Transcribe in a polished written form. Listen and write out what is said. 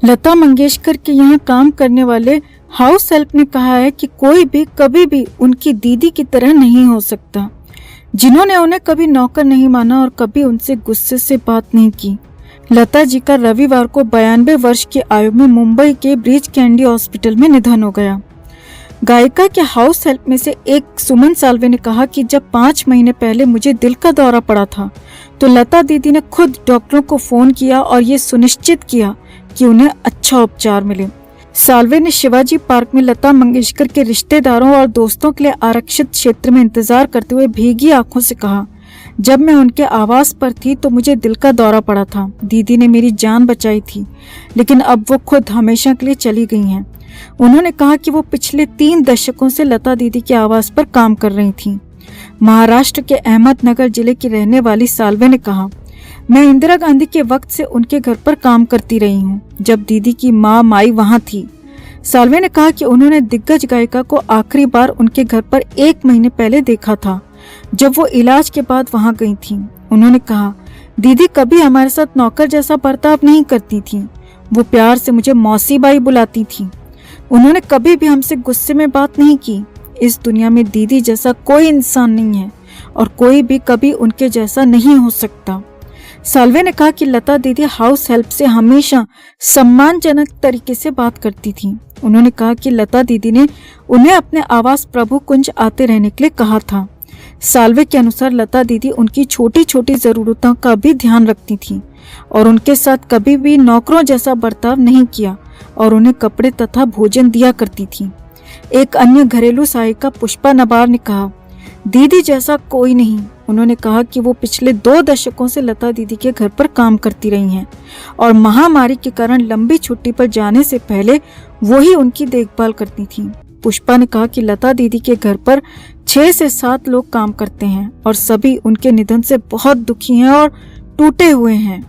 लता मंगेशकर के यहाँ काम करने वाले हाउस हेल्प ने कहा है कि कोई भी कभी भी उनकी दीदी की तरह नहीं हो सकता, जिन्होंने उन्हें कभी नौकर नहीं माना और कभी उनसे गुस्से से बात नहीं की। लता जी का रविवार को 92 वर्ष की आयु में मुंबई के ब्रीच कैंडी हॉस्पिटल में निधन हो गया। गायिका के हाउस हेल्प में से एक सुमन साल्वे ने कहा कि जब 5 महीने पहले मुझे दिल का दौरा पड़ा था तो लता दीदी ने खुद डॉक्टरों को फोन किया और ये सुनिश्चित किया कि उन्हें अच्छा उपचार मिले। साल्वे ने शिवाजी पार्क में लता मंगेशकर के रिश्तेदारों और दोस्तों के लिए आरक्षित क्षेत्र में इंतजार करते हुए भीगी आंखों से कहा, जब मैं उनके आवास पर थी तो मुझे दिल का दौरा पड़ा था। दीदी ने मेरी जान बचाई थी, लेकिन अब वो खुद हमेशा के लिए चली गई हैं। उन्होंने कहा कि वो पिछले 3 दशकों से लता दीदी के आवास पर काम कर रही थीं। महाराष्ट्र के अहमदनगर जिले की रहने वाली साल्वे ने कहा, मैं इंदिरा गांधी के वक्त से उनके घर पर काम करती रही हूँ, जब दीदी की माई वहाँ थी। साल्वे ने कहा कि उन्होंने दिग्गज गायिका को आखिरी बार उनके घर पर 1 महीने पहले देखा था, जब वो इलाज के बाद वहाँ गई थी। उन्होंने कहा, दीदी कभी हमारे साथ नौकर जैसा बर्ताव नहीं करती थी, वो प्यार से मुझे मौसी बाई बुलाती थी। उन्होंने कभी भी हमसे गुस्से में बात नहीं की। इस दुनिया में दीदी जैसा कोई इंसान नहीं है और कोई भी कभी उनके जैसा नहीं हो सकता। साल्वे ने कहा कि लता दीदी हाउस हेल्प से हमेशा सम्मानजनक तरीके से बात करती थी। उन्होंने कहा कि लता दीदी ने उन्हें अपने आवास प्रभु कुंज आते रहने के लिए कहा था। साल्वे के अनुसार लता दीदी उनकी छोटी छोटी जरूरतों का भी ध्यान रखती थी और उनके साथ कभी भी नौकरों जैसा बर्ताव नहीं किया और उन्हें कपड़े तथा भोजन दिया करती थी। एक अन्य घरेलू सहायिका पुष्पा नबार ने कहा, दीदी जैसा कोई नहीं। उन्होंने कहा कि वो पिछले 2 दशकों से लता दीदी के घर पर काम करती रही हैं और महामारी के कारण लंबी छुट्टी पर जाने से पहले वही उनकी देखभाल करती थी। पुष्पा ने कहा कि लता दीदी के घर पर 6 से 7 लोग काम करते हैं और सभी उनके निधन से बहुत दुखी हैं और टूटे हुए हैं।